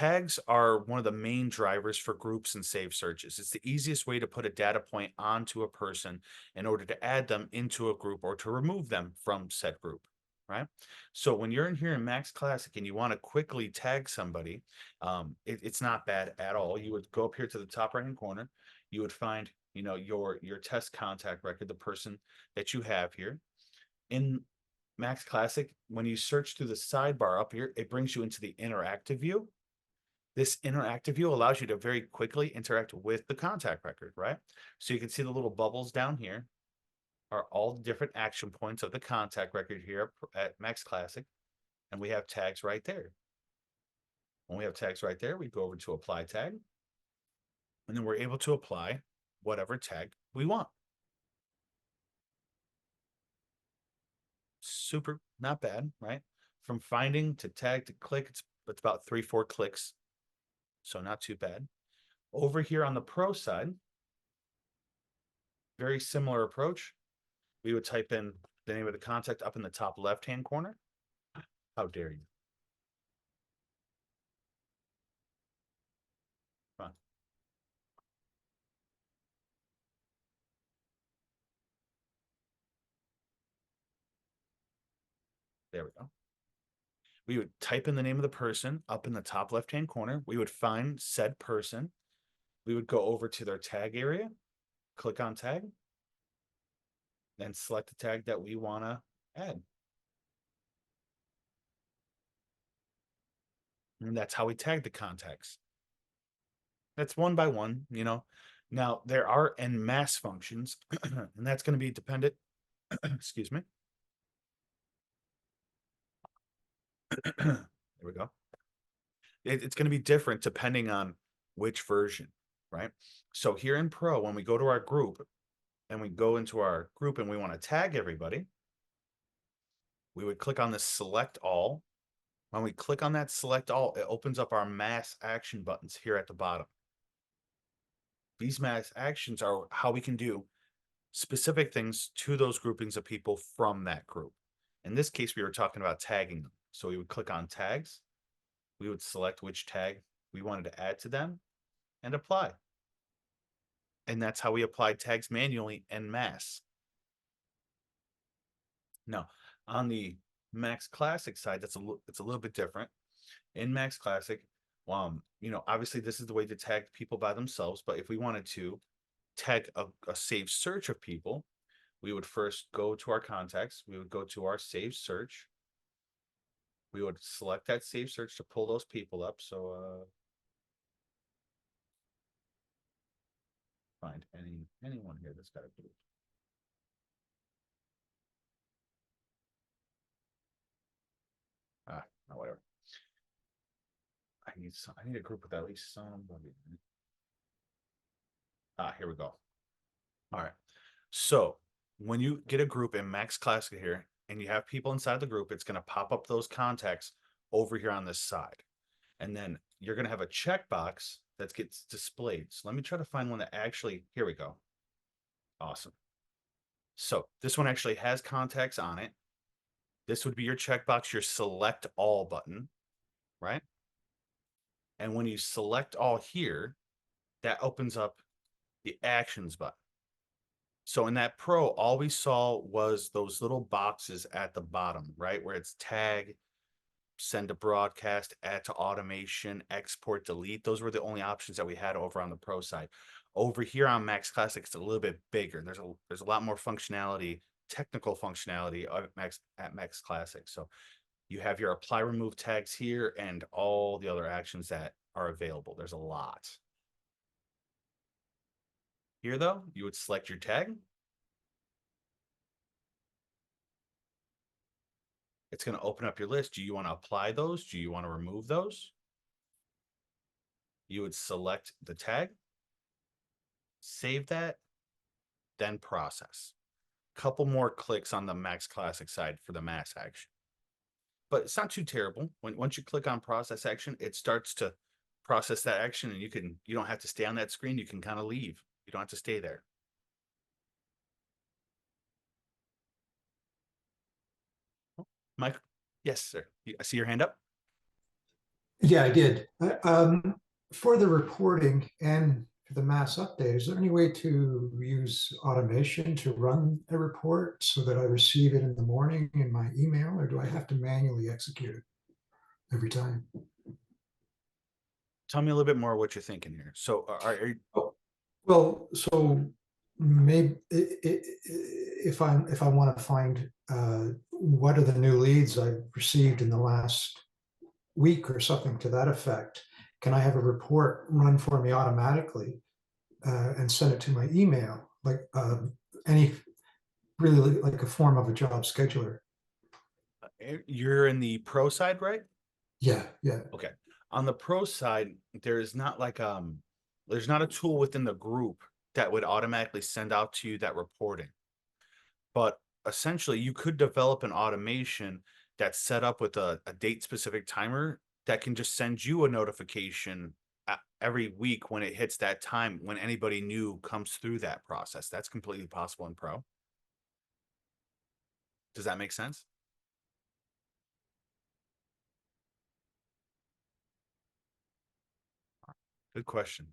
tags are one of the main drivers for groups and save searches. It's the easiest way to put a data point onto a person in order to add them into a group or to remove them from said group, right? So when you're in here in Max Classic and you want to quickly tag somebody, it's not bad at all. You would go up here to the top right hand corner. You would find, your test contact record, the person that you have here. In Max Classic, when you search through the sidebar up here, it brings you into the interactive view. This interactive view allows you to very quickly interact with the contact record, right? So you can see the little bubbles down here are all the different action points of the contact record here at Max Classic. And we have tags right there. When we have tags right there, we go over to apply tag. And then we're able to apply whatever tag we want. Super, not bad, right? From finding to tag to click, it's about 3-4 clicks. So not too bad. Over here on the pro side, very similar approach. We would type in the name of the contact up in the top left-hand corner. How dare you? Come on. There we go. We would type in the name of the person up in the top left-hand corner. We would find said person. We would go over to their tag area, click on tag, then select the tag that we want to add. And that's how we tag the contacts. That's one by one, Now, there are en masse functions, and that's going to be dependent, excuse me. There we go. It's going to be different depending on which version, right? So here in Pro, when we go to our group and we go into our group and we want to tag everybody, we would click on the select all. When we click on that select all, it opens up our mass action buttons here at the bottom. These mass actions are how we can do specific things to those groupings of people from that group. In this case, we were talking about tagging them. So we would click on tags. We would select which tag we wanted to add to them and apply. And that's how we applied tags manually en masse. Now, on the Max Classic side, it's a little bit different. In Max Classic, obviously this is the way to tag people by themselves, but if we wanted to tag a saved search of people, we would first go to our contacts. We would go to our saved search. We would select that saved search to pull those people up. So find anyone here that's got a group. No, whatever. I need a group with at least somebody. Here we go. All right. So when you get a group in Max Classic here and you have people inside the group, it's going to pop up those contacts over here on this side. And then you're going to have a checkbox that gets displayed. So let me try to find one that actually, here we go. Awesome. So this one actually has contacts on it. This would be your checkbox, your select all button, right? And when you select all here, that opens up the actions button. So in that Pro, all we saw was those little boxes at the bottom, right? Where it's tag, send to broadcast, add to automation, export, delete. Those were the only options that we had over on the Pro side. Over here on Max Classic, it's a little bit bigger. There's a lot more functionality, technical functionality at Max Classic. So you have your apply remove tags here and all the other actions that are available. There's a lot. Here though, you would select your tag. It's going to open up your list. Do you want to apply those? Do you want to remove those? You would select the tag, save that, then process. Couple more clicks on the Max Classic side for the mass action. But it's not too terrible. Once you click on process action, it starts to process that action and you don't have to stay on that screen. You can kind of leave. You don't have to stay there. Mike, yes, sir. I see your hand up. Yeah, I did. For the reporting and for the mass update, is there any way to use automation to run a report so that I receive it in the morning in my email, or do I have to manually execute it every time? Tell me a little bit more what you're thinking here. So are you, Oh, well, so maybe if I want to find what are the new leads I've received in the last week or something to that effect, can I have a report run for me automatically and send it to my email, like any really like a form of a job scheduler? you're in the pro side, right? Yeah, yeah. Okay. On the pro side, there's not like there's not a tool within the group that would automatically send out to you that reporting. But essentially, you could develop an automation that's set up with a date specific timer that can just send you a notification every week when it hits that time when anybody new comes through that process. That's completely possible in pro. Does that make sense? Good question.